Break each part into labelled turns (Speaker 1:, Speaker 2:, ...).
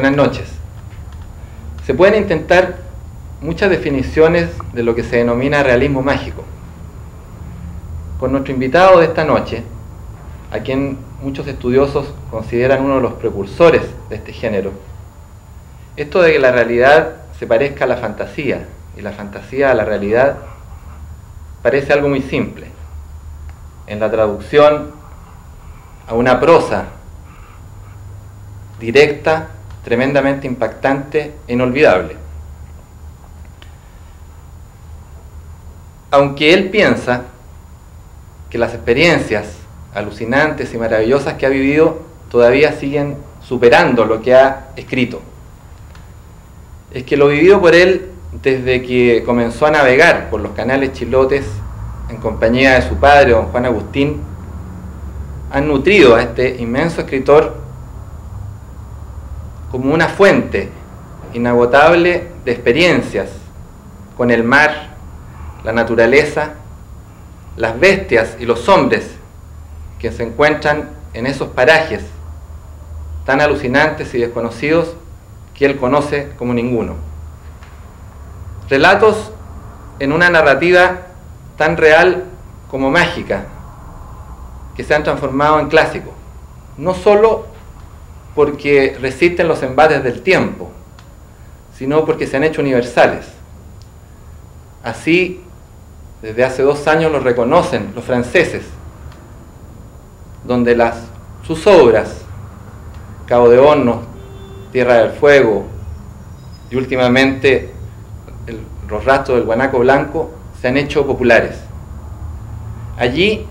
Speaker 1: Buenas noches. Se pueden intentar muchas definiciones de lo que se denomina realismo mágico. Con nuestro invitado de esta noche, a quien muchos estudiosos consideran uno de los precursores de este género, esto de que la realidad se parezca a la fantasía y la fantasía a la realidad parece algo muy simple. En la traducción a una prosa directa, tremendamente impactante e inolvidable. Aunque él piensa que las experiencias alucinantes y maravillosas que ha vivido todavía siguen superando lo que ha escrito. Es que lo vivido por él desde que comenzó a navegar por los canales chilotes en compañía de su padre, don Juan Agustín, han nutrido a este inmenso escritor como una fuente inagotable de experiencias con el mar, la naturaleza, las bestias y los hombres que se encuentran en esos parajes tan alucinantes y desconocidos que él conoce como ninguno. Relatos en una narrativa tan real como mágica, que se han transformado en clásicos, no solo porque resisten los embates del tiempo, sino porque se han hecho universales. Así, desde hace 2 años lo reconocen los franceses, donde sus obras, Cabo de Hornos, Tierra del Fuego y últimamente Los rastros del guanaco blanco, se han hecho populares. Allí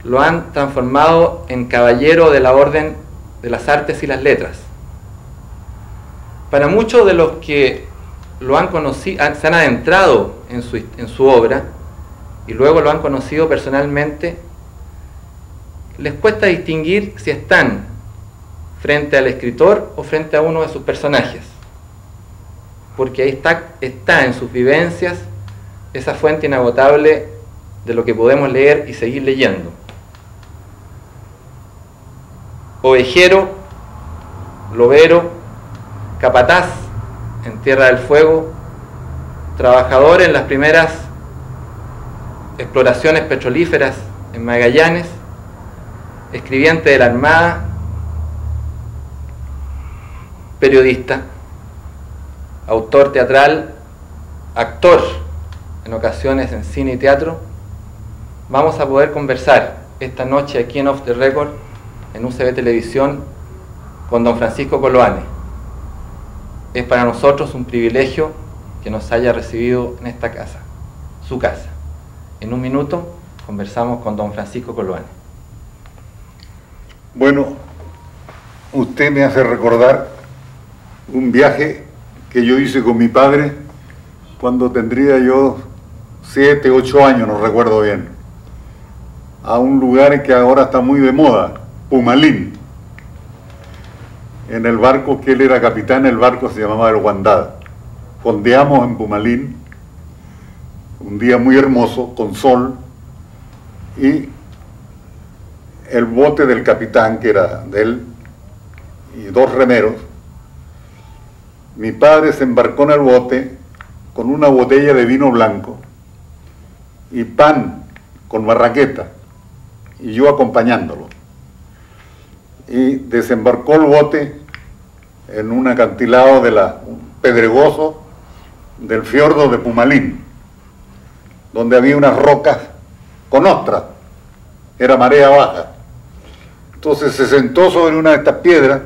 Speaker 1: lo han transformado en caballero de la Orden de las Artes y las Letras. Para muchos de los que lo han conocido, se han adentrado en su obra y luego lo han conocido personalmente, les cuesta distinguir si están frente al escritor o frente a uno de sus personajes, porque ahí está en sus vivencias esa fuente inagotable de lo que podemos leer y seguir leyendo. Ovejero, lobero, capataz en Tierra del Fuego, trabajador en las primeras exploraciones petrolíferas en Magallanes, escribiente de la Armada, periodista, autor teatral, actor en ocasiones en cine y teatro. Vamos a poder conversar esta noche aquí en Off the Record, en UCB Televisión, con don Francisco Coloane. Es para nosotros un privilegio que nos haya recibido en esta casa, su casa. En un minuto conversamos con don Francisco Coloane.
Speaker 2: Bueno, usted me hace recordar un viaje que yo hice con mi padre cuando tendría yo 7, 8 años, no recuerdo bien, a un lugar que ahora está muy de moda, Pumalín. En el barco que él era capitán, el barco se llamaba el Guandada. Fondeamos en Pumalín, un día muy hermoso, con sol, y el bote del capitán, que era de él, y 2 remeros, mi padre se embarcó en el bote con una botella de vino blanco y pan con marraqueta, y yo acompañándolo. Y desembarcó el bote en un acantilado pedregoso del fiordo de Pumalín, donde había unas rocas con ostras, era marea baja. Entonces se sentó sobre una de estas piedras,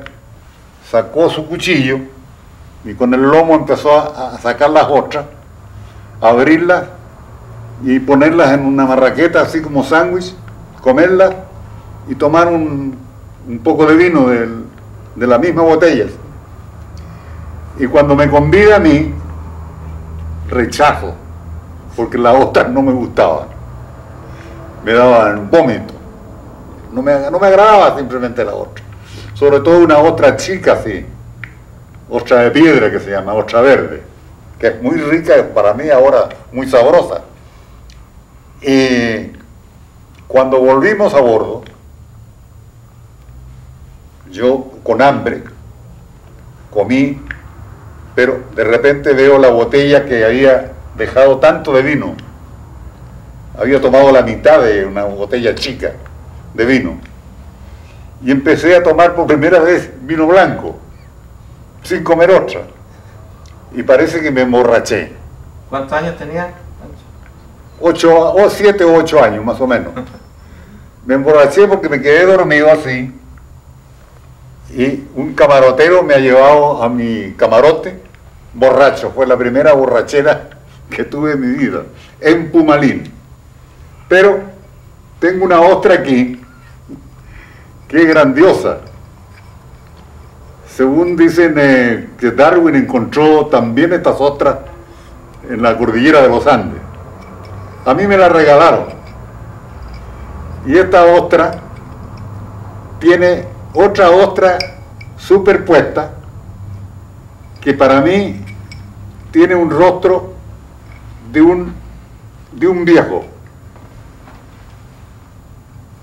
Speaker 2: sacó su cuchillo y con el lomo empezó a sacar las ostras, a abrirlas y ponerlas en una marraqueta así como sándwich, comerlas y tomar un poco de vino de la misma botella. Y cuando me convida a mí, rechazo, porque las ostras no me gustaban, me daban vómito, no me agradaba simplemente la ostra, sobre todo una ostra chica así, ostra de piedra que se llama, ostra verde, que es muy rica para mí ahora, muy sabrosa. Y cuando volvimos a bordo, yo con hambre, comí, pero de repente veo la botella que había dejado tanto de vino. Había tomado la mitad de una botella chica de vino. Y empecé a tomar por primera vez vino blanco, sin comer otra. Y parece que me emborraché.
Speaker 1: ¿Cuántos años tenía?
Speaker 2: 7 o 8 años, más o menos. Me emborraché porque me quedé dormido así. Y un camarotero me ha llevado a mi camarote borracho. Fue la primera borrachera que tuve en mi vida, en Pumalín. Pero tengo una ostra aquí, que es grandiosa. Según dicen que Darwin encontró también estas ostras en la cordillera de los Andes. A mí me la regalaron. Y esta ostra tiene otra ostra superpuesta que para mí tiene un rostro de un viejo.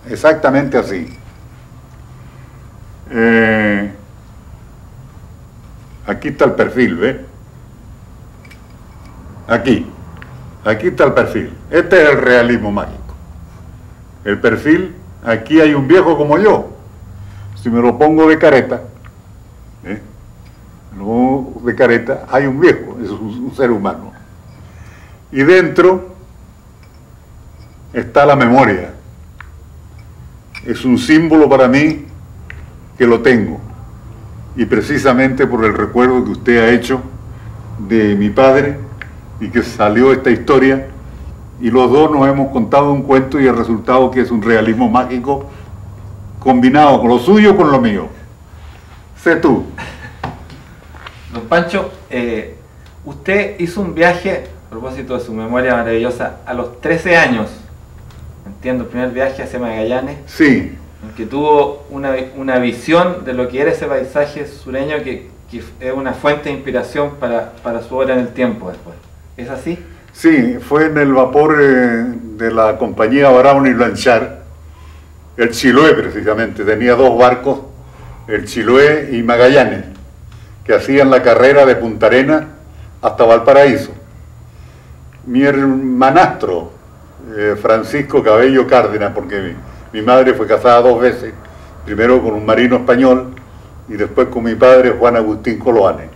Speaker 2: Exactamente así. Aquí está el perfil, ¿ve? Aquí está el perfil. Este es el realismo mágico. El perfil, aquí hay un viejo como yo. Si me lo pongo de careta, hay un viejo, es un ser humano. Y dentro está la memoria. Es un símbolo para mí que lo tengo. Y precisamente por el recuerdo que usted ha hecho de mi padre y que salió esta historia, y los dos nos hemos contado un cuento y el resultado que es un realismo mágico combinado con lo suyo con lo mío. Sé tú.
Speaker 1: Don Pancho, usted hizo un viaje, a propósito de su memoria maravillosa, a los 13 años. Entiendo, el primer viaje hacia Magallanes.
Speaker 2: Sí.
Speaker 1: En que tuvo una visión de lo que era ese paisaje sureño que es una fuente de inspiración para su obra en el tiempo después. ¿Es así?
Speaker 2: Sí, fue en el vapor de la compañía Brown y Blanchard, el Chiloé precisamente. Tenía dos barcos, el Chiloé y Magallanes, que hacían la carrera de Punta Arenas hasta Valparaíso. Mi hermanastro, Francisco Cabello Cárdenas, porque mi madre fue casada 2 veces, primero con un marino español y después con mi padre Juan Agustín Coloane.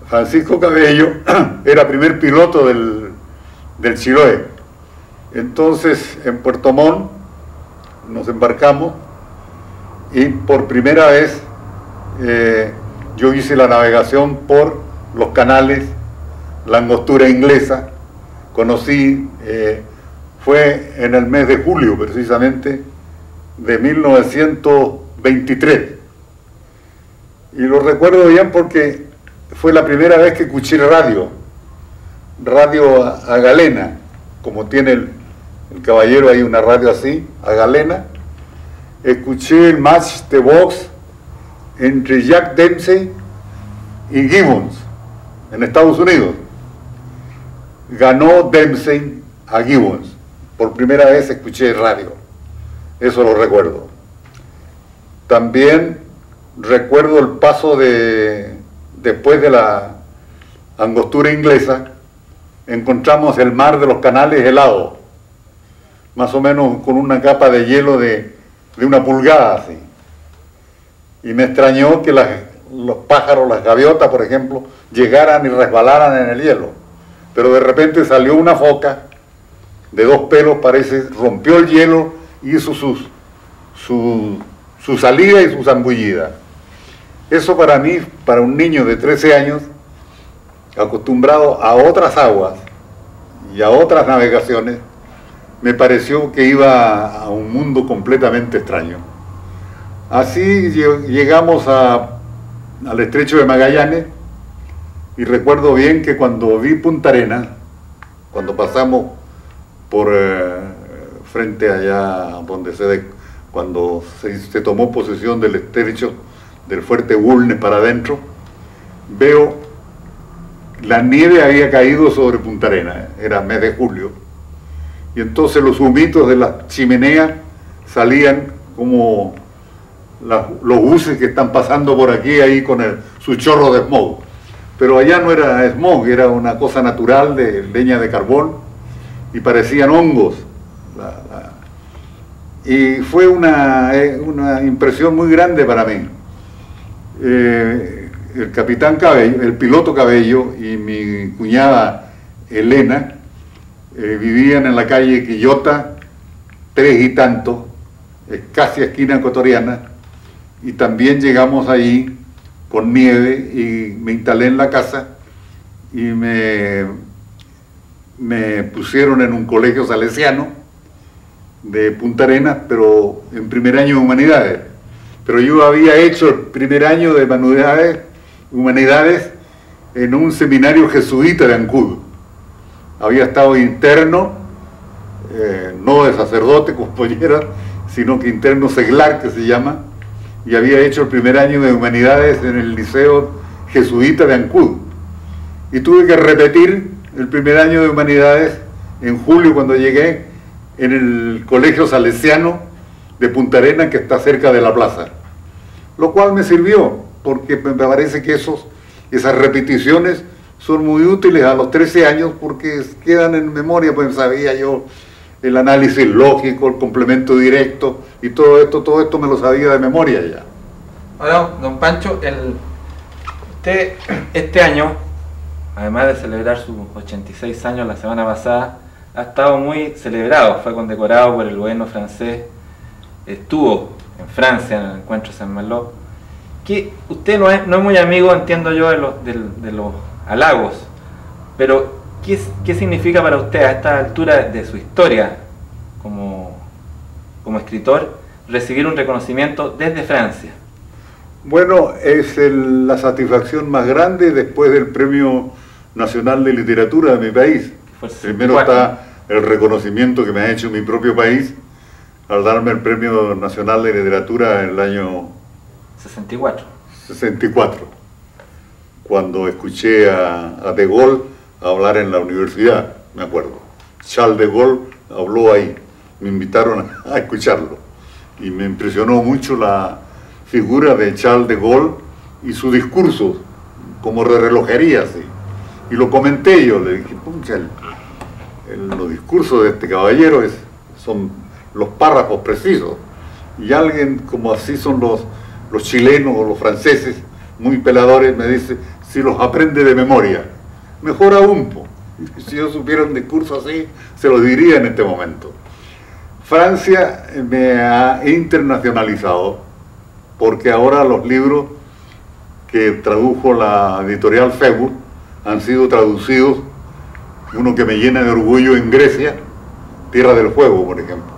Speaker 2: Francisco Cabello era primer piloto del Chiloé. Entonces en Puerto Montt nos embarcamos y por primera vez yo hice la navegación por los canales, la angostura inglesa. Conocí, fue en el mes de julio precisamente de 1923. Y lo recuerdo bien porque fue la primera vez que escuché radio a galena, como tiene el caballero ahí una radio así, a galena. Escuché el match de box entre Jack Dempsey y Gibbons en Estados Unidos. Ganó Dempsey a Gibbons. Por primera vez escuché radio. Eso lo recuerdo. También recuerdo el paso después de la angostura inglesa, encontramos el mar de los canales helado, más o menos con una capa de hielo de 1 pulgada así. Y me extrañó que los pájaros, las gaviotas, por ejemplo, llegaran y resbalaran en el hielo. Pero de repente salió una foca de 2 pelos, parece, rompió el hielo y hizo su salida y su zambullida. Eso para mí, para un niño de 13 años, acostumbrado a otras aguas y a otras navegaciones, me pareció que iba a un mundo completamente extraño. Así llegamos al estrecho de Magallanes, y recuerdo bien que cuando vi Punta Arenas, cuando pasamos por frente allá cuando se tomó posesión del estrecho del fuerte Bulnes para adentro, veo la nieve había caído sobre Punta Arenas, era mes de julio, y entonces los humitos de la chimenea salían como los buses que están pasando por aquí ahí con su chorro de smog. Pero allá no era smog, era una cosa natural de leña de carbón y parecían hongos. Y fue una impresión muy grande para mí. El capitán Cabello, el piloto Cabello y mi cuñada Elena vivían en la calle Quillota, 3 y tanto, casi esquina ecuatoriana, y también llegamos allí con nieve y me instalé en la casa y me pusieron en un colegio salesiano de Punta Arenas, pero en primer año de humanidades. Pero yo había hecho el primer año de humanidades en un seminario jesuita de Ancud. Había estado interno, no de sacerdote, compañera, sino que interno seglar, que se llama, y había hecho el primer año de humanidades en el liceo jesuita de Ancud. Y tuve que repetir el primer año de humanidades en julio, cuando llegué, en el colegio salesiano de Punta Arenas, que está cerca de la plaza. Lo cual me sirvió, porque me parece que esas repeticiones son muy útiles a los 13 años, porque quedan en memoria, pues sabía yo el análisis lógico, el complemento directo, y todo esto me lo sabía de memoria ya.
Speaker 1: Ahora, don Pancho, usted este año, además de celebrar sus 86 años la semana pasada, ha estado muy celebrado, fue condecorado por el gobierno francés, estuvo en Francia en el encuentro de Saint-Malo. Que usted no es muy amigo, entiendo yo, de los halagos, pero ¿qué significa para usted a esta altura de su historia como escritor recibir un reconocimiento desde Francia?
Speaker 2: Bueno, es la satisfacción más grande después del Premio Nacional de Literatura de mi país. Primero está el reconocimiento que me ha hecho mi propio país al darme el Premio Nacional de Literatura en el año 64, cuando escuché a De Gaulle hablar en la universidad, me acuerdo. Charles de Gaulle habló ahí, me invitaron a escucharlo y me impresionó mucho la figura de Charles de Gaulle y su discurso, como de relojería, así. Y lo comenté yo, le dije, pucha, los discursos de este caballero son los párrafos precisos, y alguien como así son los chilenos o los franceses, muy peladores, me dice, si los aprende de memoria, mejor aún, si yo supiera un discurso así, se lo diría en este momento. Francia me ha internacionalizado, porque ahora los libros que tradujo la editorial Febus han sido traducidos, uno que me llena de orgullo, en Grecia, Tierra del Fuego, por ejemplo.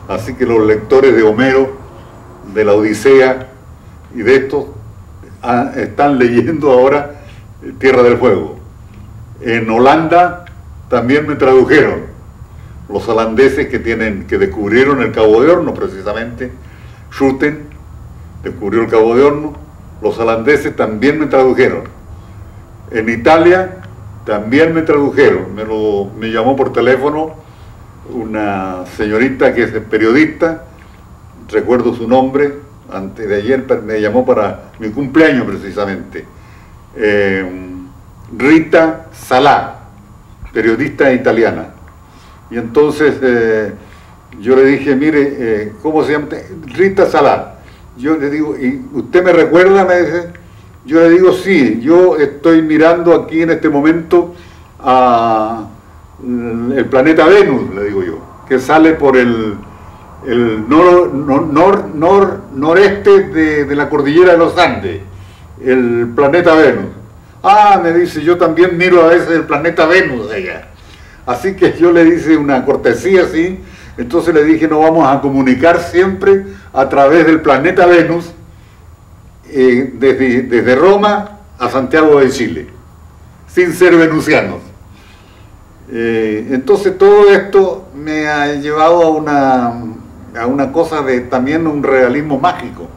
Speaker 2: Así que los lectores de Homero, de la Odisea y de estos están leyendo ahora Tierra del Fuego. En Holanda también me tradujeron los holandeses que descubrieron el Cabo de Horno, precisamente. Schouten descubrió el Cabo de Horno, los holandeses también me tradujeron. En Italia también me tradujeron, me llamó por teléfono una señorita que es periodista, recuerdo su nombre, antes de ayer me llamó para mi cumpleaños precisamente, Rita Salà, periodista italiana. Y entonces yo le dije, mire, ¿cómo se llama? Rita Salà. Yo le digo, ¿y usted me recuerda? Me dice. Yo le digo, sí, yo estoy mirando aquí en este momento a el planeta Venus, le digo yo, que sale por el noreste de la cordillera de los Andes, el planeta Venus. Ah, me dice, yo también miro a veces el planeta Venus de allá. Así que yo le hice una cortesía así, entonces le dije, nos vamos a comunicar siempre a través del planeta Venus, desde Roma a Santiago de Chile, sin ser venusianos. Entonces todo esto me ha llevado a una cosa de también un realismo mágico.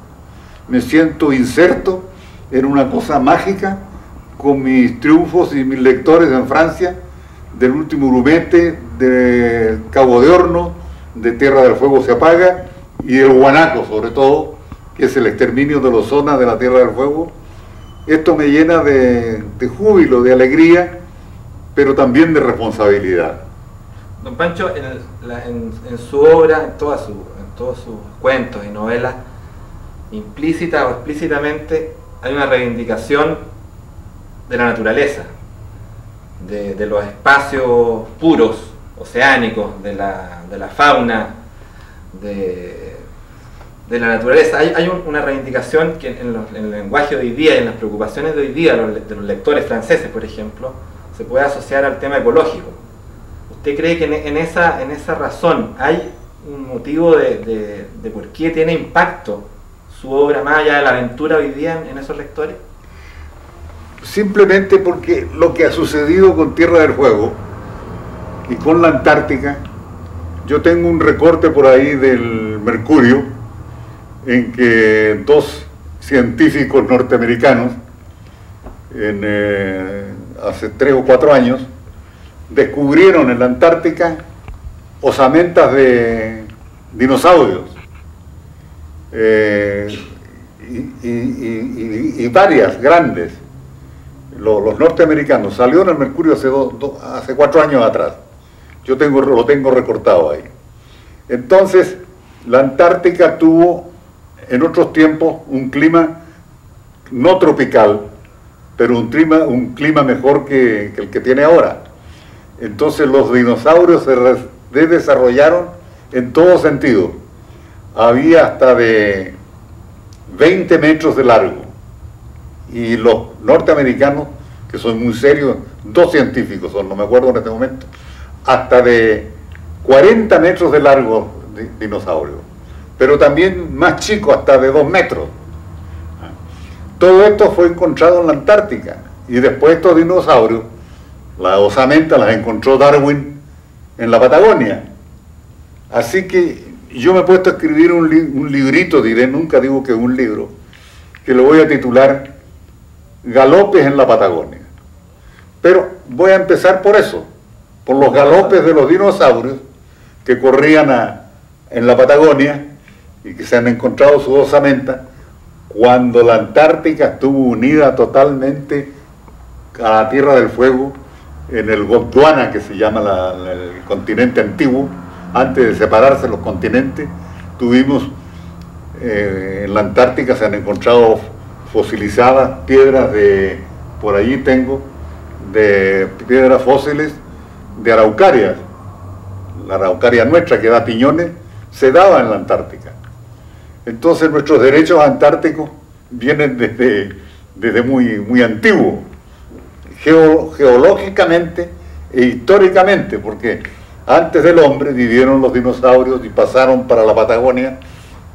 Speaker 2: Me siento inserto en una cosa mágica con mis triunfos y mis lectores en Francia, del último grumete, del Cabo de Horno, de Tierra del Fuego se apaga, y del Guanaco sobre todo, que es el exterminio de los zonas de la Tierra del Fuego, esto me llena de júbilo, de alegría, pero también de responsabilidad.
Speaker 1: Don Pancho, en su obra, en todos sus cuentos y novelas, implícita o explícitamente, hay una reivindicación de la naturaleza, de los espacios puros, oceánicos, de la fauna, de la naturaleza. Hay una reivindicación que en el lenguaje de hoy día y en las preocupaciones de hoy día de los lectores franceses, por ejemplo, se puede asociar al tema ecológico. ¿Usted cree que en esa razón hay un motivo de por qué tiene impacto su obra más allá de la aventura hoy día en esos lectores?
Speaker 2: Simplemente porque lo que ha sucedido con Tierra del Fuego y con la Antártica, yo tengo un recorte por ahí del Mercurio en que dos científicos norteamericanos hace 3 o 4 años descubrieron en la Antártica osamentas de dinosaurios y varias grandes. Los norteamericanos, salió en el Mercurio hace 4 años atrás. Yo lo tengo recortado ahí. Entonces, la Antártica tuvo en otros tiempos un clima no tropical, pero un clima mejor que el que tiene ahora. Entonces los dinosaurios se desarrollaron en todo sentido. Había hasta de 20 metros de largo. Y los norteamericanos, que son muy serios, 2 científicos son, no me acuerdo en este momento, hasta de 40 metros de largo dinosaurio, pero también más chico, hasta de 2 metros. Todo esto fue encontrado en la Antártica, y después estos dinosaurios, las osamentas las encontró Darwin en la Patagonia. Así que yo me he puesto a escribir un librito, nunca digo que es un libro, que lo voy a titular Galopes en la Patagonia. Pero voy a empezar por eso, por los galopes de los dinosaurios que corrían en la Patagonia y que se han encontrado sus osamentas cuando la Antártica estuvo unida totalmente a la Tierra del Fuego en el Gondwana, que se llama el continente antiguo. Antes de separarse los continentes, tuvimos en la Antártica se han encontrado fosilizadas piedras por allí tengo, de piedras fósiles de araucarias. La araucaria nuestra, que da piñones, se daba en la Antártica. Entonces nuestros derechos antárticos vienen desde muy antiguo, geológicamente e históricamente, porque antes del hombre vivieron los dinosaurios y pasaron para la Patagonia,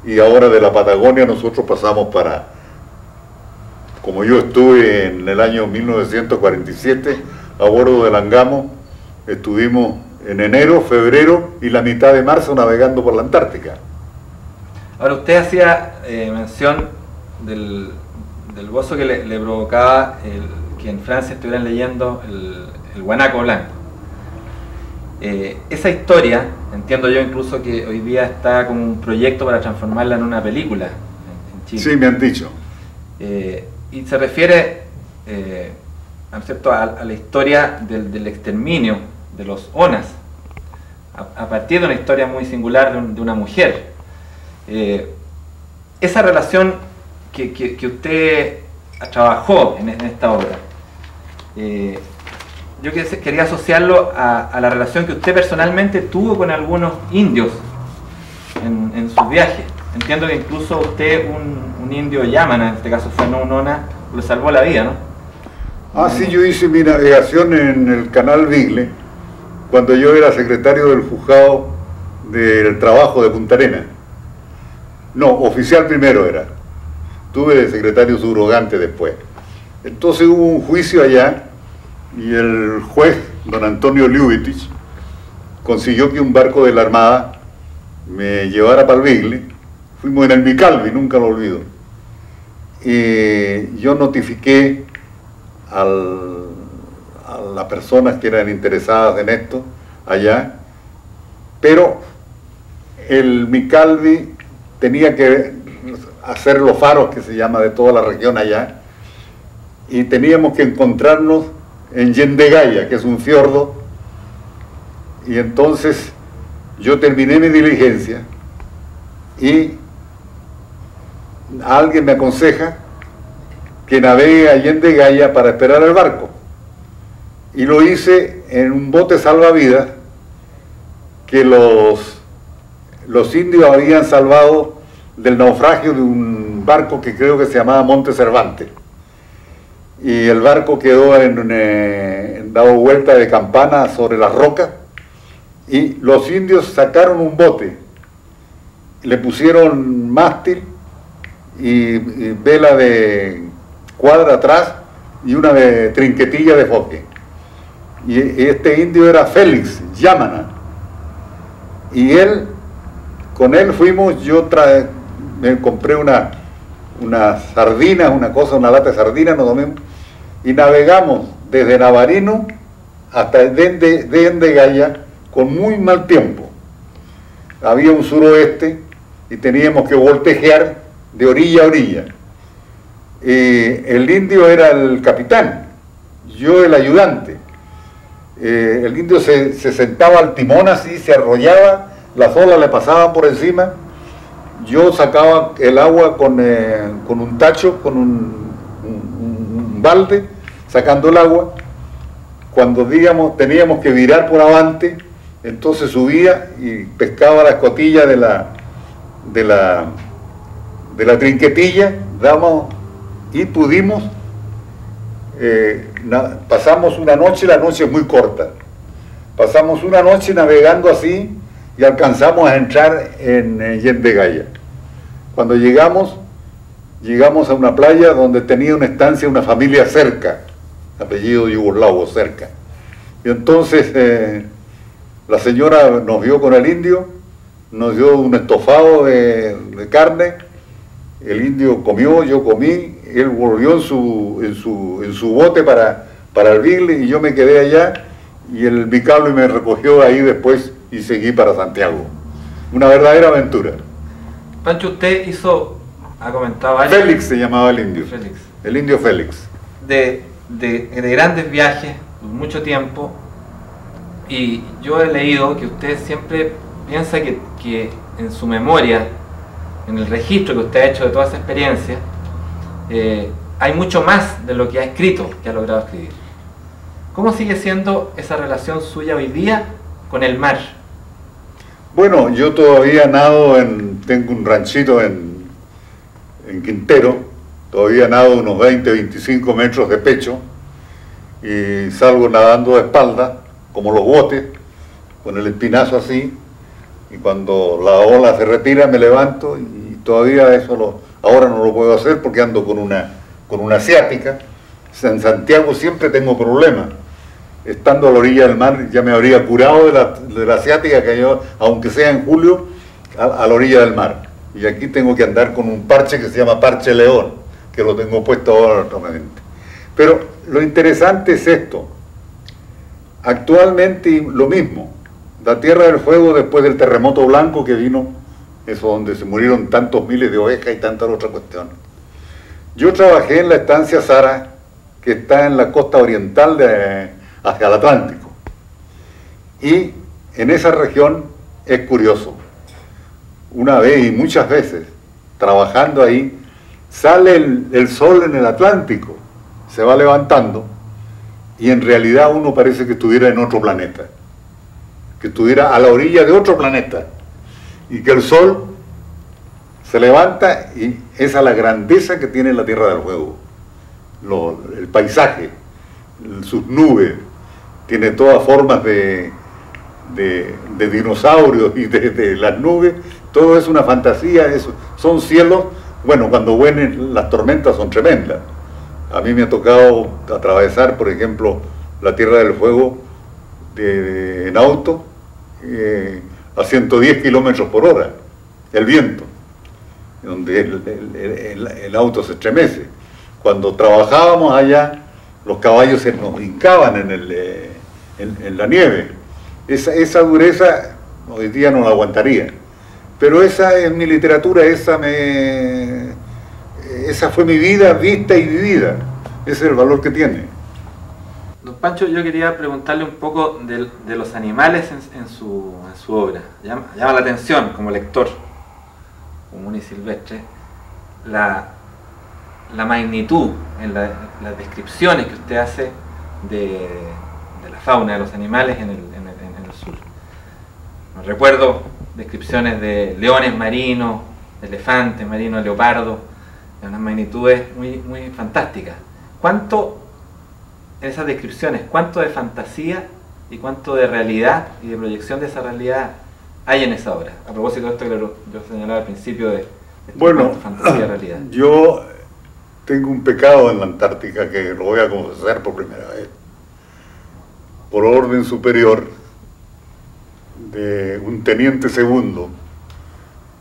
Speaker 2: y ahora de la Patagonia nosotros pasamos como yo estuve en el año 1947 a bordo del Angamo, estuvimos en enero, febrero y la mitad de marzo navegando por la Antártica.
Speaker 1: Ahora, usted hacía mención del gozo que le provocaba que en Francia estuvieran leyendo el guanaco blanco. Esa historia, entiendo yo incluso que hoy día está como un proyecto para transformarla en una película en Chile.
Speaker 2: Sí, me han dicho.
Speaker 1: Y se refiere ¿cierto? a la historia del exterminio de los Onas, a partir de una historia muy singular de una mujer. Esa relación que usted trabajó en esta obra, yo quería asociarlo a la relación que usted personalmente tuvo con algunos indios en sus viajes. Entiendo que incluso usted, un indio Yamana, en este caso fue no un Ona, le salvó la vida, ¿no?
Speaker 2: Ah, sí, yo hice mi navegación en el canal Bigle cuando yo era secretario del juzgado del trabajo de Punta Arenas. No, oficial primero era. Tuve de secretario subrogante después. Entonces hubo un juicio allá y el juez, don Antonio Liubitich, consiguió que un barco de la Armada me llevara para el Bigle. Fuimos en el Micalvi, nunca lo olvido. Y yo notifiqué a las personas que eran interesadas en esto allá, pero el Micalvi tenía que hacer los faros, que se llama, de toda la región allá, y teníamos que encontrarnos en Yendegaya, que es un fiordo, y entonces yo terminé mi diligencia y alguien me aconseja que navegue a Yendegaya para esperar el barco, y lo hice en un bote salvavidas que los indios habían salvado del naufragio de un barco que creo que se llamaba Monte Cervantes, y el barco quedó dado vuelta de campana sobre las rocas, y los indios sacaron un bote, le pusieron mástil y vela de cuadra atrás y una de trinquetilla de foque, y este indio era Félix Yamana, y con él fuimos. Me compré una sardina, una lata de sardinas, nos tomamos y navegamos desde Navarino hasta Yendegaya con muy mal tiempo. Había un suroeste y teníamos que voltejear de orilla a orilla. El indio era el capitán, yo el ayudante. El indio se sentaba al timón así, se arrollaba, las olas le pasaban por encima. Yo sacaba el agua con un tacho, con un balde, sacando el agua. Cuando teníamos que virar por avante, entonces subía y pescaba la escotilla de la trinquetilla, y pudimos, pasamos una noche, la noche es muy corta, pasamos una noche navegando así, y alcanzamos a entrar en Yendegaya. Cuando llegamos a una playa donde tenía una estancia una familia cerca, apellido yugoslavo, cerca. Y entonces la señora nos vio con el indio, nos dio un estofado de carne, el indio comió, yo comí, él volvió en su bote para hervirle, y yo me quedé allá, y el bicable me recogió ahí después y seguí para Santiago. Una verdadera aventura.
Speaker 1: Pancho, usted ha comentado algo.
Speaker 2: Félix se llamaba el indio.
Speaker 1: Félix.
Speaker 2: El indio Félix.
Speaker 1: De grandes viajes, mucho tiempo, y yo he leído que usted siempre piensa que en su memoria, en el registro que usted ha hecho de toda esa experiencia, hay mucho más de lo que ha escrito, que ha logrado escribir. ¿Cómo sigue siendo esa relación suya hoy día con el mar?
Speaker 2: Bueno, yo todavía nado tengo un ranchito en Quintero, todavía nado unos 20-25 metros de pecho, y salgo nadando de espalda, como los botes, con el espinazo así, y cuando la ola se retira me levanto, y todavía eso ahora no lo puedo hacer porque ando con una asiática. En Santiago siempre tengo problemas. Estando a la orilla del mar ya me habría curado de la asiática, que yo, aunque sea en julio, a la orilla del mar. Y aquí tengo que andar con un parche que se llama parche león, que lo tengo puesto ahora actualmente. Pero lo interesante es esto. Actualmente lo mismo. La Tierra del Fuego, después del terremoto blanco que vino, eso donde se murieron tantos miles de ovejas y tantas otras cuestiones. Yo trabajé en la estancia Sara, que está en la costa oriental hacia el Atlántico. Y en esa región es curioso. Una vez y muchas veces, trabajando ahí, sale el sol en el Atlántico, se va levantando, y en realidad uno parece que estuviera en otro planeta, que estuviera a la orilla de otro planeta, y que el sol se levanta, y esa es la grandeza que tiene la Tierra del Fuego. El paisaje, sus nubes, tiene todas formas de dinosaurios y de las nubes, todo es una fantasía, son cielos. Bueno, cuando vienen las tormentas son tremendas. A mí me ha tocado atravesar, por ejemplo, la Tierra del Fuego en auto a 110 kilómetros por hora, el viento, donde el auto se estremece. Cuando trabajábamos allá, los caballos se nos hincaban en la nieve. Esa dureza hoy día no la aguantaría. Pero esa es mi literatura, esa fue mi vida vista y vivida. Ese es el valor que tiene.
Speaker 1: Don Pancho, yo quería preguntarle un poco de los animales en su obra. Llama la atención como lector común y silvestre la magnitud en las descripciones que usted hace de la fauna de los animales en el sur. Me recuerdo descripciones de leones marinos, de elefantes marinos, leopardos, de unas magnitudes muy fantásticas. ¿Cuánto en esas descripciones, cuánto de fantasía y cuánto de realidad y de proyección de esa realidad hay en esa obra? A propósito de esto que yo señalaba al principio de
Speaker 2: bueno,
Speaker 1: fantasía y realidad.
Speaker 2: Yo tengo un pecado en la Antártica que lo voy a confesar por primera vez. Por orden superior de un teniente segundo,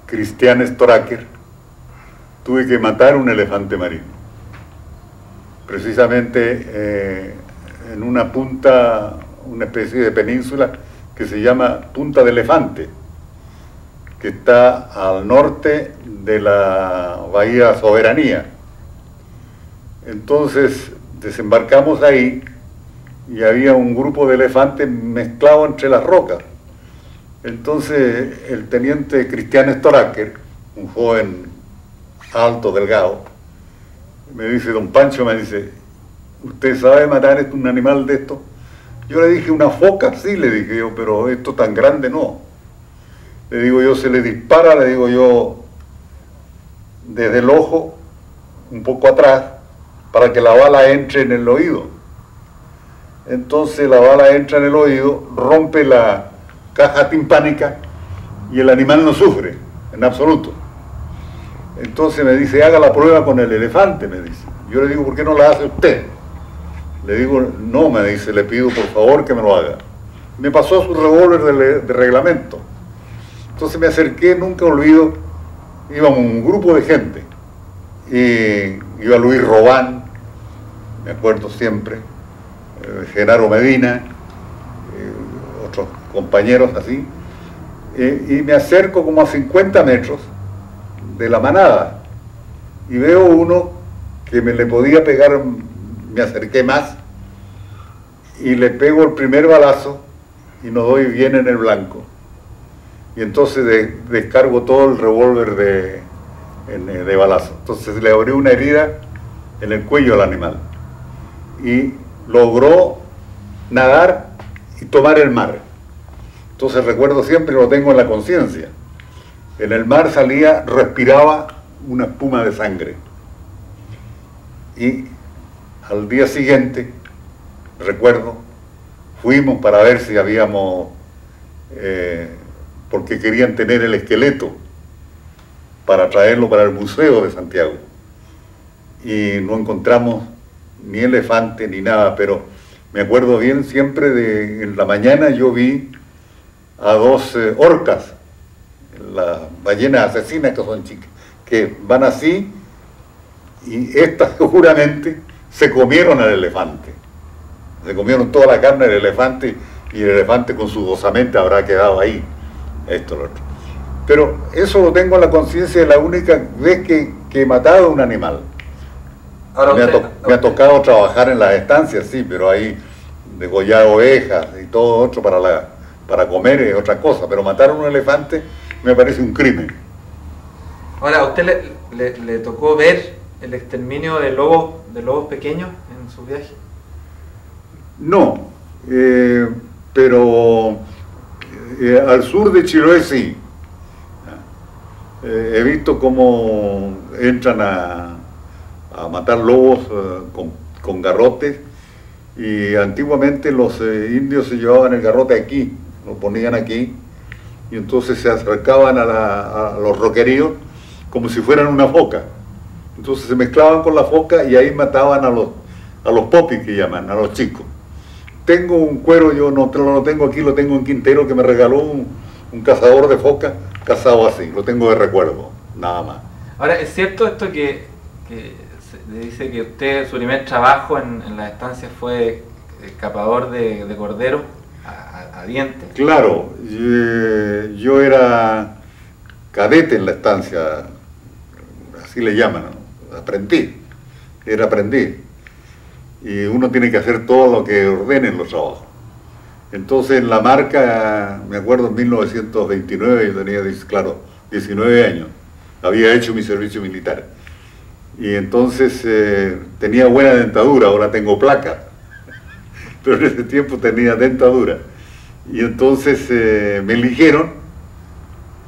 Speaker 2: Christian Storaker, tuve que matar un elefante marino. Precisamente en una punta, una especie de península que se llama Punta del Elefante, que está al norte de la Bahía Soberanía. Entonces desembarcamos ahí y había un grupo de elefantes mezclado entre las rocas. Entonces el teniente Christian Storaker, un joven alto, delgado, me dice, don Pancho, me dice, ¿usted sabe matar un animal de esto? Yo le dije, una foca, sí, le dije yo, pero esto tan grande no. Le digo yo, se le dispara, le digo yo, desde el ojo, un poco atrás, para que la bala entre en el oído. Entonces la bala entra en el oído, rompe la caja timpánica y el animal no sufre, en absoluto. Entonces me dice, haga la prueba con el elefante, me dice. Yo le digo, ¿por qué no la hace usted? Le digo, no, me dice, le pido por favor que me lo haga. Me pasó su revólver de reglamento. Entonces me acerqué, nunca olvido, íbamos un grupo de gente. Y iba Luis Robán, me acuerdo siempre, Genaro Medina, otros compañeros así, y me acerco como a 50 metros de la manada y veo uno que me le podía pegar, me acerqué más y le pego el primer balazo y no doy bien en el blanco, y entonces descargo todo el revólver de balazo. Entonces le abrí una herida en el cuello al animal y logró nadar y tomar el mar. Entonces recuerdo siempre, lo tengo en la conciencia, en el mar salía, respiraba una espuma de sangre. Y al día siguiente, recuerdo, fuimos para ver si habíamos, porque querían tener el esqueleto para traerlo para el Museo de Santiago. Y no encontramos ni elefante ni nada, pero me acuerdo bien siempre en la mañana yo vi a dos orcas, las ballenas asesinas que son chicas, que van así, y estas seguramente se comieron al elefante. Se comieron toda la carne del elefante, y el elefante con su osamenta habrá quedado ahí. Esto, lo otro. Pero eso lo tengo en la conciencia de la única vez que he matado a un animal. Ahora me ha tocado trabajar en las estancias, sí, pero ahí degollar ovejas y todo otro para comer es otra cosa, pero matar a un elefante me parece un crimen.
Speaker 1: Ahora, ¿a usted le tocó ver el exterminio de lobos pequeños en su viaje?
Speaker 2: No, pero al sur de Chiloé sí. He visto cómo entran a matar lobos con garrotes, y antiguamente los indios se llevaban el garrote aquí, lo ponían aquí, y entonces se acercaban a los roqueríos como si fueran una foca. Entonces se mezclaban con la foca y ahí mataban a los popis, que llaman, a los chicos. Tengo un cuero, yo no lo tengo aquí, lo tengo en Quintero, que me regaló un cazador de foca cazado así, lo tengo de recuerdo, nada más.
Speaker 1: Ahora, ¿es cierto esto que se dice que usted, su primer trabajo en las estancias fue escapador de cordero a dientes?
Speaker 2: Claro, yo era cadete en la estancia, así le llaman, ¿no? Aprendiz, era aprendiz. Y uno tiene que hacer todo lo que ordenen los trabajos. Entonces en la marca, me acuerdo en 1929, yo tenía, claro, 19 años, había hecho mi servicio militar. Y entonces tenía buena dentadura, ahora tengo placa, pero en ese tiempo tenía dentadura. Y entonces me eligieron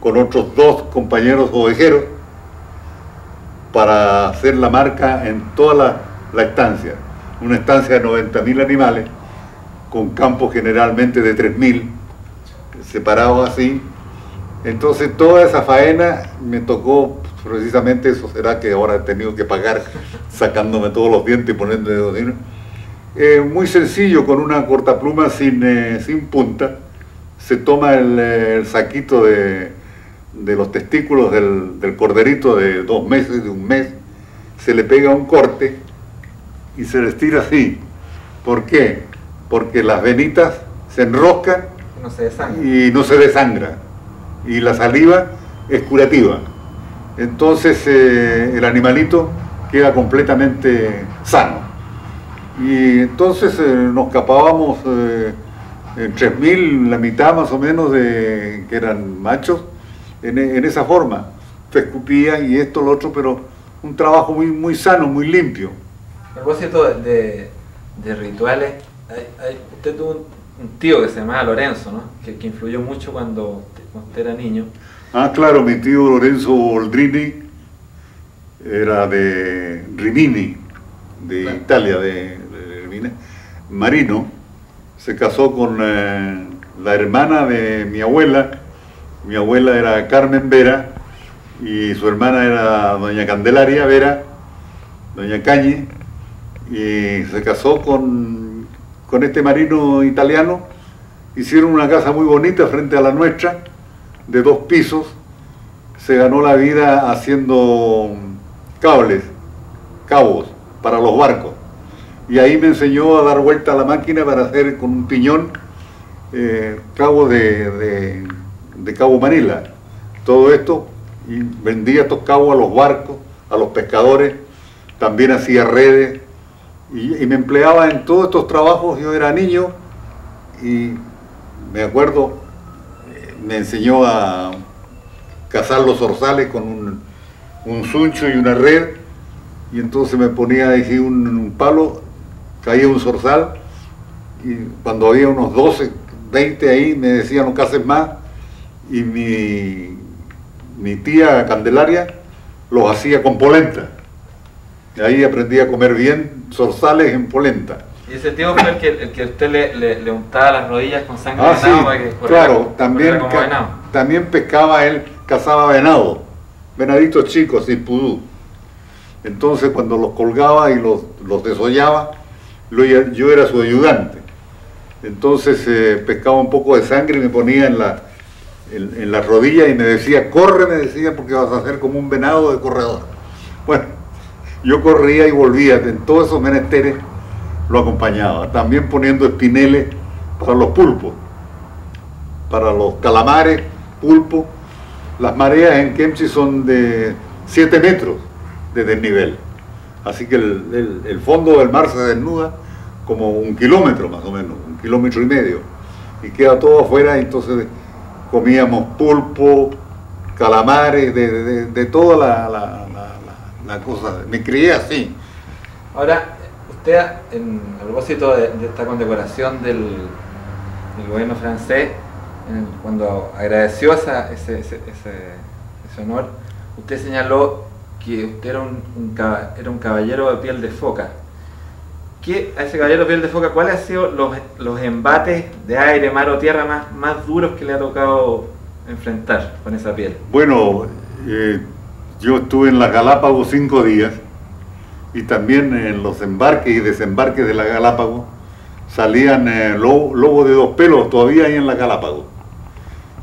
Speaker 2: con otros 2 compañeros ovejeros para hacer la marca en toda la estancia. Una estancia de 90.000 animales, con campos generalmente de 3.000, separados así. Entonces toda esa faena me tocó, precisamente eso será que ahora he tenido que pagar sacándome todos los dientes y poniéndome dedos. Muy sencillo, con una cortapluma sin punta, se toma el saquito de los testículos del corderito de 2 meses, de 1 mes, se le pega un corte y se le estira así. ¿Por qué? Porque las venitas se enroscan y no se desangra. Y la saliva es curativa. Entonces el animalito queda completamente sano. Y entonces nos capábamos en 3.000, la mitad más o menos que eran machos, en esa forma. Se escupían y esto, lo otro, pero un trabajo muy, muy sano, muy limpio.
Speaker 1: A propósito de rituales, usted tuvo un tío que se llamaba Lorenzo, ¿no? que influyó mucho cuando usted era niño.
Speaker 2: Ah, claro, mi tío Lorenzo Boldrini era de Rimini, de claro. Italia, de Rimini, marino. Se casó con la hermana de mi abuela. Mi abuela era Carmen Vera y su hermana era doña Candelaria Vera, doña Cañe, y se casó con este marino italiano. Hicieron una casa muy bonita frente a la nuestra, de 2 pisos. Se ganó la vida haciendo cabos para los barcos. Y ahí me enseñó a dar vuelta a la máquina para hacer con un piñón cabo de Cabo Manila. Todo esto, y vendía estos cabos a los barcos, a los pescadores. También hacía redes y me empleaba en todos estos trabajos. Yo era niño y me acuerdo, me enseñó a cazar los zorzales con un suncho y una red, y entonces me ponía ahí un palo, caía un zorzal, y cuando había unos 12, 20 ahí me decía no caces más, y mi tía Candelaria los hacía con polenta. Y ahí aprendí a comer bien zorzales en polenta.
Speaker 1: ¿Y ese tío fue el que usted le untaba las rodillas con sangre de venado?
Speaker 2: Sí, para que claro, también pescaba él, cazaba venado, venaditos chicos, sin pudú. Entonces cuando los colgaba y los desollaba, yo era su ayudante. Entonces pescaba un poco de sangre y me ponía en la rodilla y me decía, corre, me decía, porque vas a ser como un venado de corredor. Bueno, yo corría y volvía, en todos esos menesteres lo acompañaba, también poniendo espineles para los pulpos, para los calamares, pulpos. Las mareas en Kemchi son de 7 metros de desnivel, así que el fondo del mar se desnuda como 1 kilómetro más o menos, 1,5 kilómetros, y queda todo afuera. Entonces comíamos pulpo, calamares, de toda la cosa. Me crié así.
Speaker 1: Ahora, usted, a propósito de esta condecoración del gobierno francés, cuando agradeció ese honor, usted señaló que usted era un caballero de piel de foca. A ese caballero de piel de foca, ¿cuáles han sido los embates de aire, mar o tierra más duros que le ha tocado enfrentar con esa piel?
Speaker 2: Bueno, yo estuve en las Galápagos 5 días, y también en los embarques y desembarques de la Galápagos salían lobos de 2 pelos, todavía ahí en la Galápagos.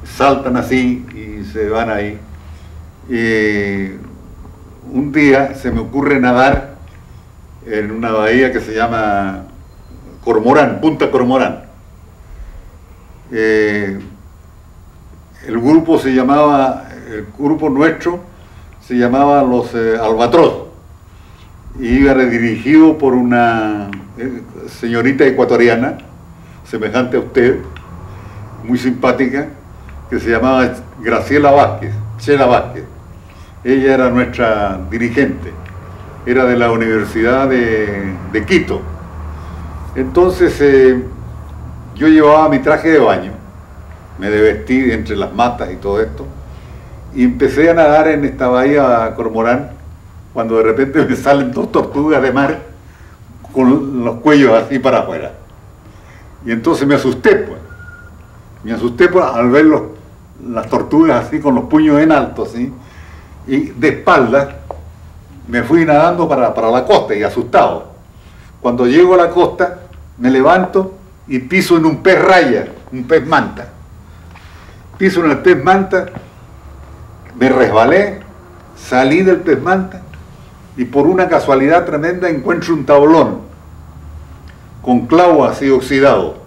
Speaker 2: Saltan así y se van ahí. Un día se me ocurre nadar en una bahía que se llama Cormorán, Punta Cormorán. El grupo se llamaba el grupo nuestro se llamaba los Albatros, y iba dirigido por una señorita ecuatoriana, semejante a usted, muy simpática, que se llamaba Graciela Vázquez, Chela Vázquez. Ella era nuestra dirigente, era de la Universidad de Quito. Entonces yo llevaba mi traje de baño, me desvestí entre las matas y todo esto, y empecé a nadar en esta bahía Cormorán, cuando de repente me salen dos tortugas de mar con los cuellos así para afuera. Y entonces me asusté, pues. Me asusté al ver las tortugas así con los puños en alto, así, y de espaldas me fui nadando para la costa y asustado. Cuando llego a la costa, me levanto y piso en un pez raya, un pez manta. Piso en el pez manta, me resbalé, salí del pez manta y por una casualidad tremenda encuentro un tablón con clavo así oxidado.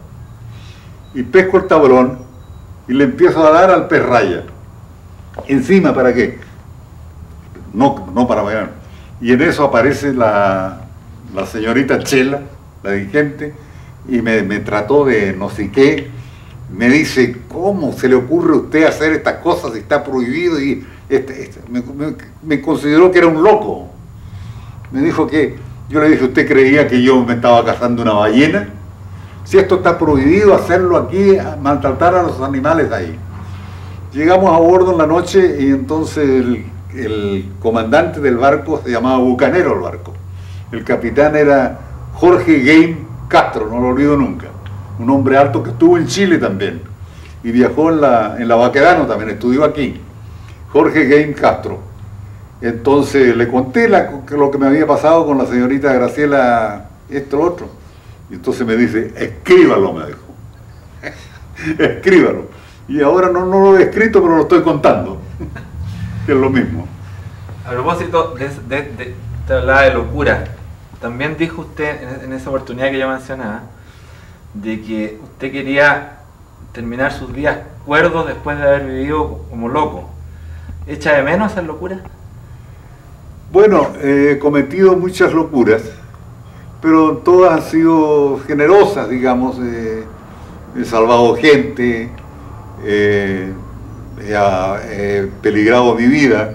Speaker 2: Y pesco el tablón y le empiezo a dar al pez raya. Encima, ¿para qué? No para bailar. Y en eso aparece la señorita Chela, la dirigente, y me trató de no sé qué. Me dice, ¿cómo se le ocurre a usted hacer estas cosas si está prohibido? Y me consideró que era un loco. Me dijo que, yo le dije, ¿usted creía que yo me estaba cazando una ballena? Si esto está prohibido, hacerlo aquí, maltratar a los animales ahí. Llegamos a bordo en la noche y entonces el comandante del barco se llamaba Bucanero el barco. El capitán era Jorge Game Castro, no lo olvido nunca. Un hombre alto que estuvo en Chile también y viajó en la Baquedano también, estudió aquí. Jorge Game Castro. Entonces le conté lo que me había pasado con la señorita Graciela, esto, lo otro. Y entonces me dice, escríbalo, me dijo. Escríbalo. Y ahora no lo he escrito, pero lo estoy contando. Que es lo mismo.
Speaker 1: A propósito de hablaba de locura. También dijo usted en esa oportunidad que yo mencionaba, de que usted quería terminar sus días cuerdos después de haber vivido como loco. ¿Echa de menos esas locuras?
Speaker 2: Bueno, he cometido muchas locuras, pero todas han sido generosas, digamos. He salvado gente, he peligrado mi vida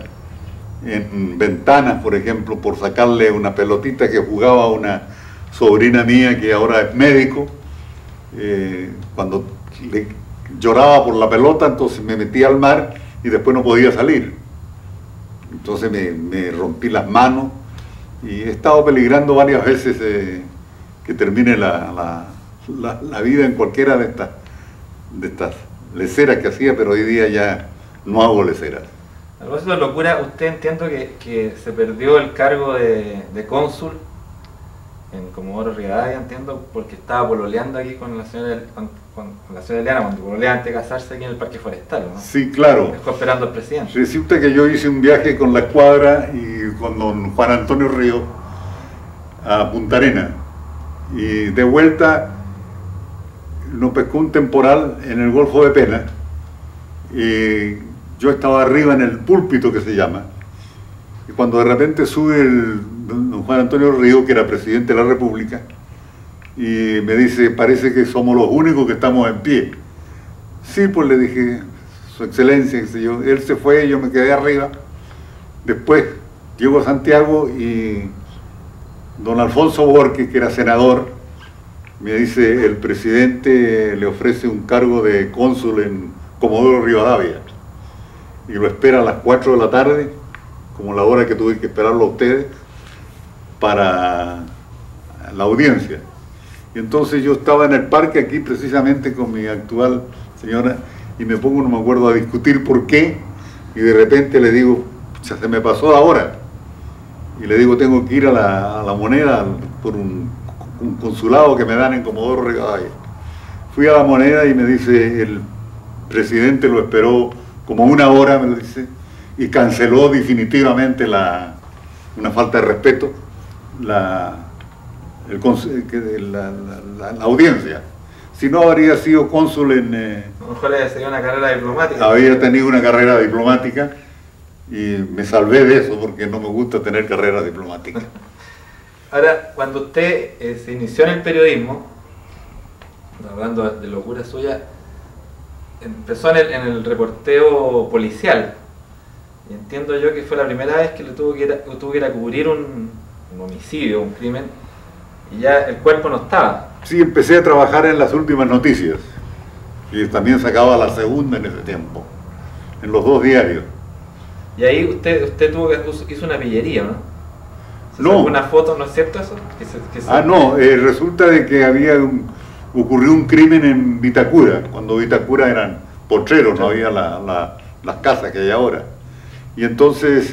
Speaker 2: en ventanas, por ejemplo, por sacarle una pelotita que jugaba a una sobrina mía que ahora es médico. Cuando lloraba por la pelota, entonces me metía al mar y después no podía salir. Entonces me rompí las manos y he estado peligrando varias veces que termine la vida en cualquiera de estas leceras que hacía, pero hoy día ya no hago leceras.
Speaker 1: A propósito de locura, usted entiendo que se perdió el cargo de cónsul en Comodoro Rivadavia, entiendo, porque estaba pololeando aquí con la señora Eliana, cuando pololeaba antes de casarse aquí en el Parque Forestal, ¿no?
Speaker 2: Sí, claro.
Speaker 1: Dejó esperando al presidente.
Speaker 2: Resulta que yo hice un viaje con la escuadra y con don Juan Antonio Río a Punta Arenas, y de vuelta nos pescó un temporal en el Golfo de Pena y yo estaba arriba en el púlpito, que se llama, y cuando de repente sube don Juan Antonio Río, que era presidente de la República, y me dice, parece que somos los únicos que estamos en pie. Sí, pues le dije, su excelencia, qué sé yo. Él se fue, yo me quedé arriba. Después llego a Santiago y don Alfonso Borges, que era senador, me dice, el presidente le ofrece un cargo de cónsul en Comodoro Rivadavia y lo espera a las 4 de la tarde, como la hora que tuve que esperarlo a ustedes, para la audiencia. Y entonces yo estaba en el parque aquí precisamente con mi actual señora y me pongo, no me acuerdo, a discutir por qué, y de repente le digo, ya se me pasó ahora, y le digo, tengo que ir a la Moneda por un consulado que me dan en Comodoro Rivadavia. Fui a la Moneda y me dice, el presidente lo esperó como una hora, me lo dice, y canceló definitivamente una falta de respeto, la audiencia. Si no, habría sido cónsul en...
Speaker 1: A lo mejor había seguido una carrera diplomática.
Speaker 2: Había tenido una carrera diplomática y me salvé de eso porque no me gusta tener carrera diplomática.
Speaker 1: Ahora, cuando usted se inició en el periodismo, hablando de locura suya, empezó en el reporteo policial. Y entiendo yo que fue la primera vez que le tuvo que ir a cubrir un homicidio, un crimen, y ya el cuerpo no estaba.
Speaker 2: Sí, empecé a trabajar en Las Últimas Noticias y también sacaba La Segunda en ese tiempo, en los dos diarios.
Speaker 1: Y ahí usted hizo una pillería, ¿no?
Speaker 2: No.
Speaker 1: ¿Una foto, no es cierto eso?
Speaker 2: No, resulta de que ocurrió un crimen en Vitacura, cuando Vitacura eran potreros, no había las casas que hay ahora. Y entonces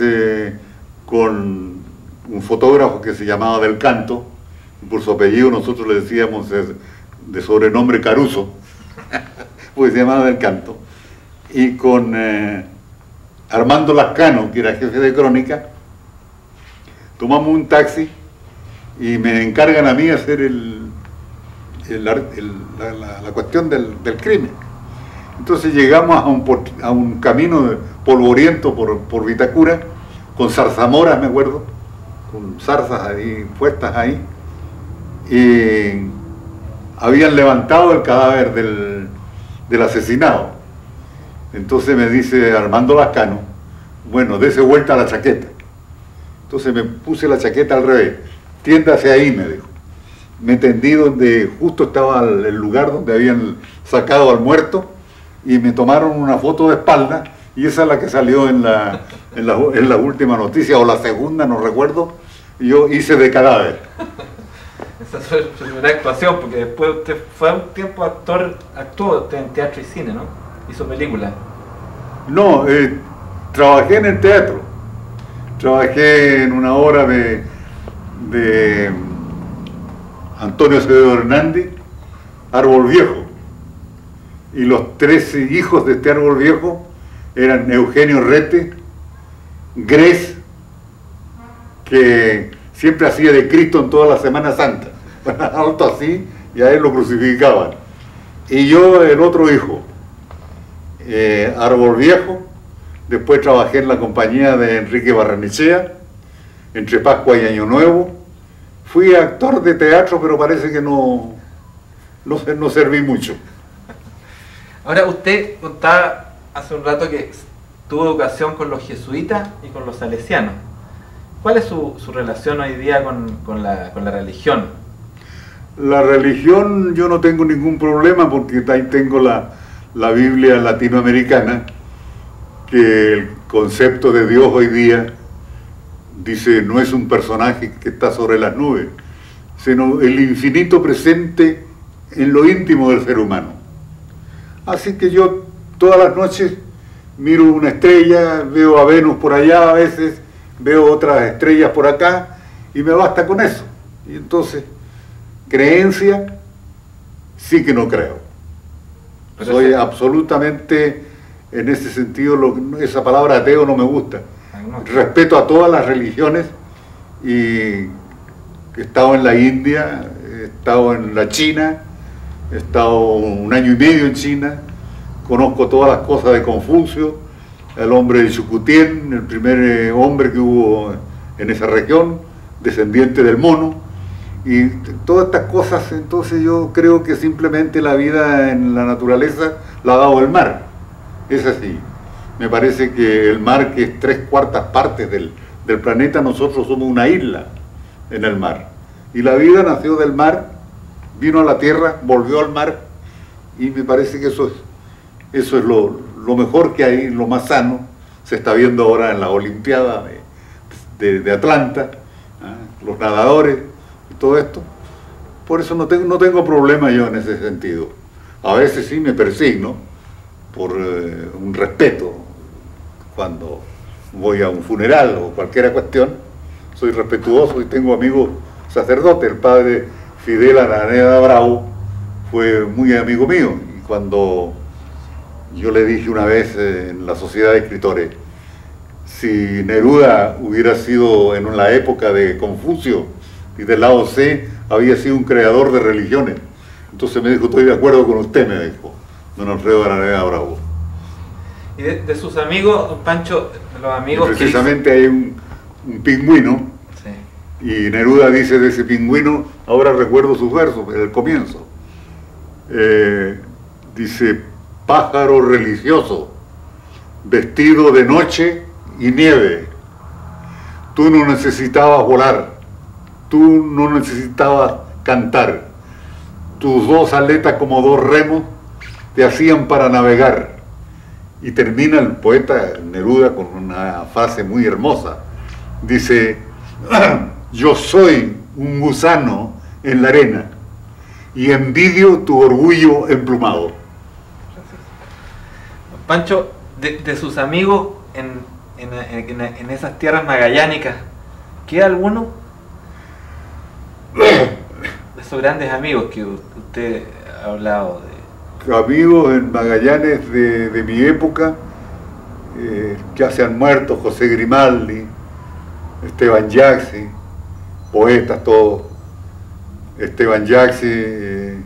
Speaker 2: con un fotógrafo que se llamaba Del Canto, por su apellido nosotros le decíamos de sobrenombre Caruso, pues se llamaba Del Canto, y con Armando Lascano, que era jefe de crónica, tomamos un taxi y me encargan a mí hacer la cuestión del crimen. Entonces llegamos a un camino polvoriento por Vitacura, con zarzamoras, me acuerdo, con zarzas ahí puestas ahí, y habían levantado el cadáver del asesinado. Entonces me dice Armando Lascano, bueno, dese vuelta a la chaqueta. Entonces me puse la chaqueta al revés, tiéndase ahí, me dijo. Me tendí donde justo estaba el lugar donde habían sacado al muerto y me tomaron una foto de espalda y esa es la que salió en la última noticia o la segunda, no recuerdo, y yo hice de cadáver.
Speaker 1: Esa fue su primera actuación, porque después usted fue un tiempo actuó en teatro y cine, ¿no? Hizo películas.
Speaker 2: No, trabajé en el teatro. Trabajé en una obra de Antonio Acevedo Hernández, Árbol Viejo. Y los 13 hijos de este Árbol Viejo eran Eugenio Rete, Gres, que siempre hacía de Cristo en toda la Semana Santa, alto así, y a él lo crucificaban. Y yo, el otro hijo, Árbol Viejo. Después trabajé en la compañía de Enrique Barrenechea, entre Pascua y Año Nuevo. Fui actor de teatro, pero parece que no serví mucho.
Speaker 1: Ahora, usted contaba hace un rato que tuvo educación con los jesuitas y con los salesianos. ¿Cuál es su relación hoy día con la religión?
Speaker 2: La religión yo no tengo ningún problema porque ahí tengo la Biblia latinoamericana, que el concepto de Dios hoy día dice no es un personaje que está sobre las nubes, sino el infinito presente en lo íntimo del ser humano. Así que yo todas las noches miro una estrella, veo a Venus por allá a veces, veo otras estrellas por acá y me basta con eso. Y entonces, creencia, sí que no creo. Pero soy absolutamente, en ese sentido, esa palabra ateo no me gusta. Respeto a todas las religiones y he estado en la India, he estado en la China, he estado 1 año y medio en China, conozco todas las cosas de Confucio, el hombre de Chukutien, el primer hombre que hubo en esa región, descendiente del mono, y todas estas cosas. Entonces yo creo que simplemente la vida en la naturaleza la ha dado el mar, es así. Me parece que el mar, que es 3/4 partes del planeta, nosotros somos una isla en el mar, y la vida nació del mar, vino a la tierra, volvió al mar, y me parece que eso es lo mejor que hay, lo más sano. Se está viendo ahora en la Olimpiada de Atlanta, los nadadores y todo esto. Por eso no tengo problema yo en ese sentido. A veces sí me persigno por un respeto cuando voy a un funeral o cualquier cuestión. Soy respetuoso y tengo amigos sacerdotes. El padre Fidel Araneda Bravo fue muy amigo mío, y cuando yo le dije una vez en la Sociedad de Escritores, si Neruda hubiera sido en la época de Confucio y de Lao Tse, había sido un creador de religiones. Entonces me dijo, estoy de acuerdo con usted, me dijo don Alfredo Araneda Bravo.
Speaker 1: Y de sus amigos, don Pancho, los amigos
Speaker 2: y precisamente hay un pingüino, sí. Y Neruda dice de ese pingüino, ahora recuerdo sus versos, el comienzo. Dice, pájaro religioso, vestido de noche y nieve. Tú no necesitabas volar, tú no necesitabas cantar. Tus dos aletas como dos remos te hacían para navegar. Y termina el poeta Neruda con una frase muy hermosa. Dice, yo soy un gusano en la arena y envidio tu orgullo emplumado.
Speaker 1: Pancho, de sus amigos en esas tierras magallánicas, ¿queda alguno de esos grandes amigos que usted ha hablado de?
Speaker 2: Amigos en Magallanes de mi época, que ya se han muerto, José Grimaldi, Esteban Yaxi, poetas todos. Esteban Yaxi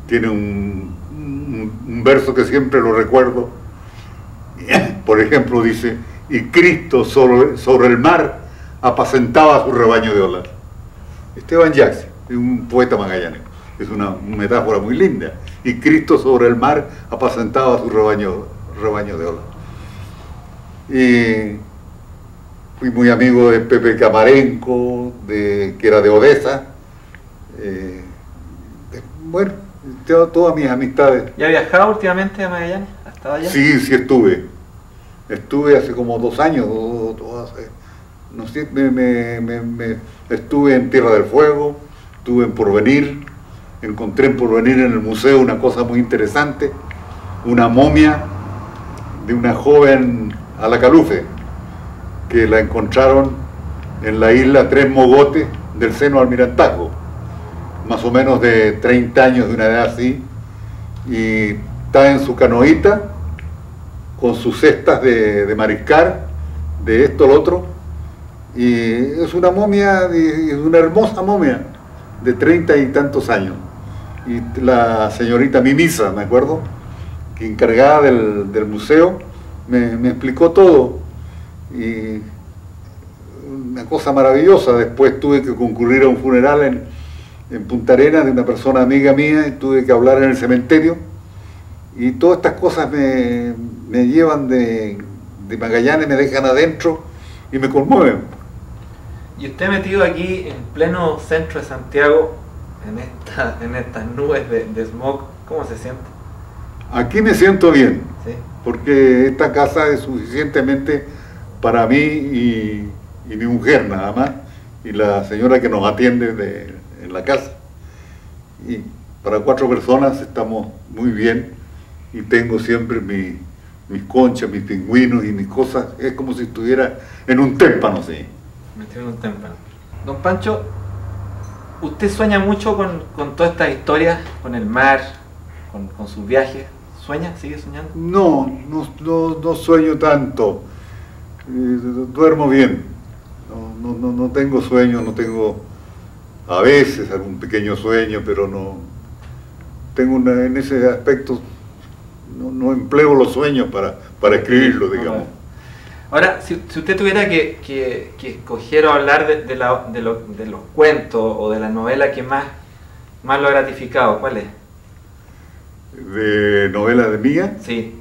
Speaker 2: tiene un verso que siempre lo recuerdo. Por ejemplo, dice, y Cristo sobre el mar apacentaba su rebaño de olas. Esteban Yaxi, un poeta magallánico, es una metáfora muy linda. Y Cristo sobre el mar apacentaba su rebaño de olas. Y fui muy amigo de Pepe Camarenco, que era de Odessa. Bueno, todas mis amistades.
Speaker 1: ¿Ya ha viajado últimamente a Magallanes? ¿Ha estado allá?
Speaker 2: Sí, sí estuve. Estuve hace como 2 años, no sé, estuve en Tierra del Fuego, estuve en Porvenir, encontré en Porvenir en el museo una cosa muy interesante, una momia de una joven Alacalufe, que la encontraron en la isla Tres Mogotes del seno Almirantazgo, más o menos de 30 años, de una edad así, y está en su canoita con sus cestas de mariscar, de esto, lo otro, y es una momia, es una hermosa momia de 30 y tantos años. Y la señorita Mimisa, me acuerdo, que encargada del museo, me explicó todo, y una cosa maravillosa. Después tuve que concurrir a un funeral en Punta Arenas de una persona amiga mía, y tuve que hablar en el cementerio, y todas estas cosas me llevan de Magallanes, me dejan adentro y me conmueven.
Speaker 1: Y usted metido aquí en pleno centro de Santiago, en estas nubes de smog, ¿cómo se siente?
Speaker 2: Aquí me siento bien,
Speaker 1: ¿sí?
Speaker 2: Porque esta casa es suficientemente para mí y mi mujer nada más, y la señora que nos atiende en la casa. Y para 4 personas estamos muy bien, y tengo siempre mis conchas, mis pingüinos y mis cosas. Es como si estuviera en un témpano, sí.
Speaker 1: Metido en un témpano. Don Pancho, ¿usted sueña mucho con todas estas historias, con el mar, con sus viajes? ¿Sueña? ¿Sigue soñando?
Speaker 2: No sueño tanto. Duermo bien. No tengo sueños, no tengo a veces algún pequeño sueño, pero no tengo en ese aspecto. No empleo los sueños para escribirlo, digamos.
Speaker 1: Ahora, si usted tuviera que escoger o hablar de los cuentos o de la novela que más lo ha gratificado, ¿cuál es?
Speaker 2: ¿De novela de mía?
Speaker 1: Sí.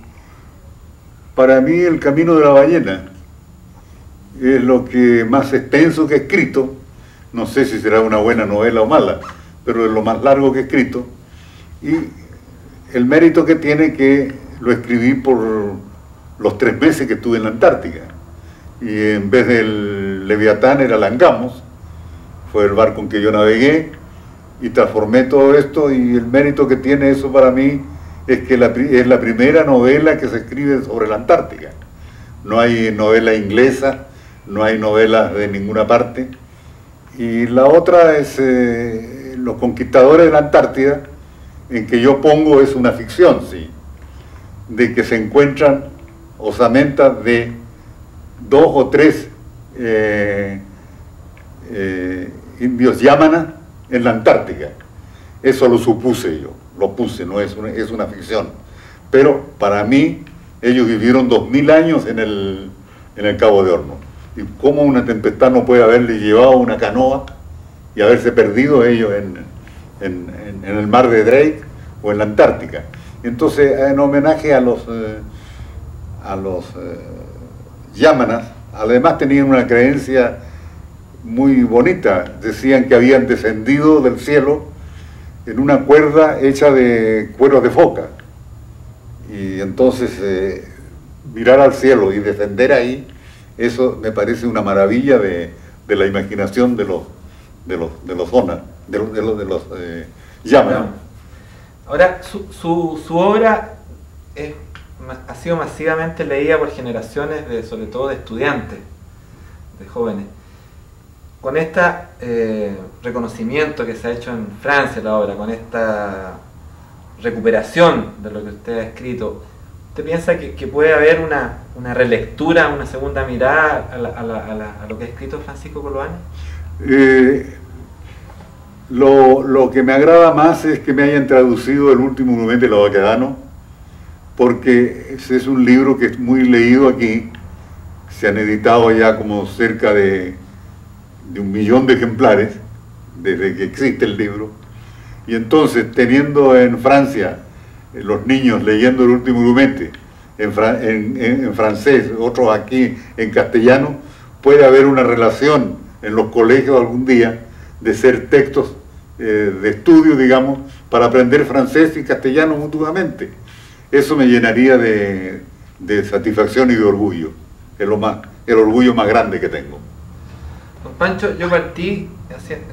Speaker 2: Para mí, El camino de la ballena es lo que más extenso que he escrito. No sé si será una buena novela o mala, pero es lo más largo que he escrito. Y el mérito que tiene, que lo escribí por los 3 meses que estuve en la Antártica, y en vez del Leviatán era Langamos, fue el barco en que yo navegué y transformé todo esto, y el mérito que tiene eso para mí es que es la primera novela que se escribe sobre la Antártica. No hay novela inglesa, no hay novelas de ninguna parte, y la otra es Los conquistadores de la Antártida, en que yo pongo, es una ficción, sí, de que se encuentran osamentas de 2 o 3 indios Yamana en la Antártica, Eso lo supuse yo, lo puse, no es una ficción. Pero para mí, ellos vivieron 2000 años en el Cabo de Hornos. ¿Y cómo una tempestad no puede haberle llevado una canoa y haberse perdido ellos en el mar de Drake o en la Antártica? Entonces, en homenaje a los Yámanas, además tenían una creencia muy bonita. Decían que habían descendido del cielo en una cuerda hecha de cueros de foca. Y entonces mirar al cielo y descender ahí, eso me parece una maravilla de la imaginación de los Yámanas.
Speaker 1: Ahora, su obra ha sido masivamente leída por generaciones, sobre todo de estudiantes, de jóvenes. Con este reconocimiento que se ha hecho en Francia la obra, con esta recuperación de lo que usted ha escrito, ¿usted piensa que puede haber una relectura, una segunda mirada a lo que ha escrito Francisco Coloane?
Speaker 2: Lo que me agrada más es que me hayan traducido El último monumento de los Baquedanos, porque ese es un libro que es muy leído aquí. Se han editado ya como cerca de 1 millón de ejemplares desde que existe el libro. Y entonces, teniendo en Francia los niños leyendo El último monumento en francés, otros aquí en castellano, puede haber una relación en los colegios algún día de ser textos de estudio, digamos, para aprender francés y castellano mutuamente. Eso me llenaría de satisfacción y de orgullo. Es el orgullo más grande que tengo.
Speaker 1: Don Pancho, yo partí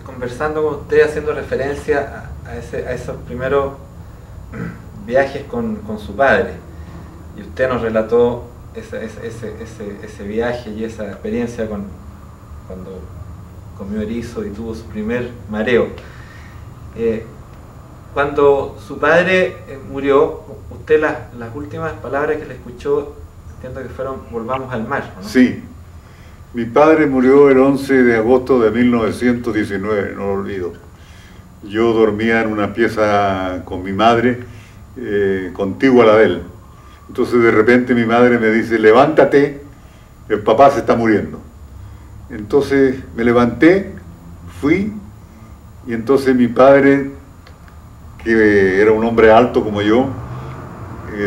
Speaker 1: conversando con usted, haciendo referencia a esos primeros viajes con su padre, y usted nos relató ese viaje y esa experiencia cuando comió erizo y tuvo su primer mareo. Cuando su padre murió, usted las últimas palabras que le escuchó, entiendo que fueron "volvamos al mar", ¿no?
Speaker 2: Sí. Mi padre murió el 11 de agosto de 1919, no lo olvido. Yo dormía en una pieza con mi madre, contigua a la de él. Entonces de repente mi madre me dice: levántate, el papá se está muriendo. Entonces me levanté, fui, y entonces mi padre, que era un hombre alto como yo,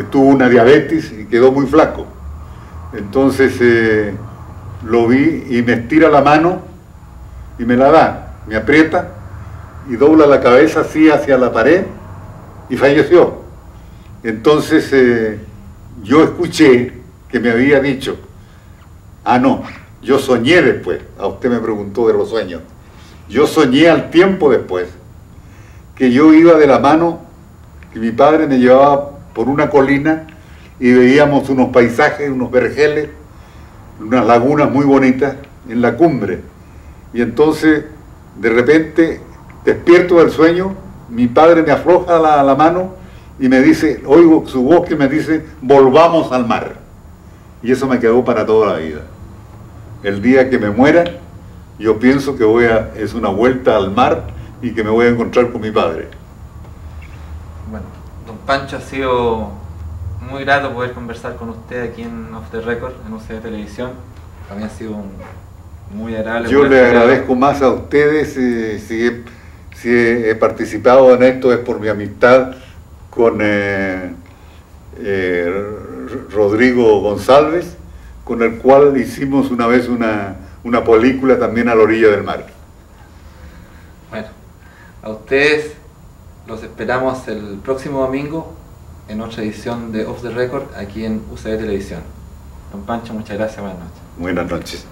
Speaker 2: tuvo una diabetes y quedó muy flaco. Entonces lo vi y me estira la mano y me la da, me aprieta y dobla la cabeza así hacia la pared y falleció. Entonces yo escuché que me había dicho: ah, no, yo soñé después. A usted me preguntó de los sueños. Yo soñé al tiempo después que yo iba de la mano, que mi padre me llevaba por una colina y veíamos unos paisajes, unos vergeles, unas lagunas muy bonitas en la cumbre. Y entonces, de repente, despierto del sueño, mi padre me afloja la mano y me dice, oigo su voz que me dice: volvamos al mar. Y eso me quedó para toda la vida. El día que me muera, yo pienso que es una vuelta al mar y que me voy a encontrar con mi padre.
Speaker 1: Bueno, don Pancho, ha sido muy grato poder conversar con usted aquí en Off the Record, en UCB Televisión. Para mí ha sido muy agradable.
Speaker 2: Yo le agradezco más a ustedes. Si he participado en esto es por mi amistad con Rodrigo González, con el cual hicimos una vez una película también a la orilla del mar.
Speaker 1: Bueno, a ustedes los esperamos el próximo domingo en otra edición de Off the Record aquí en UCB Televisión. Don Pancho, muchas gracias, buenas noches.
Speaker 2: Buenas noches.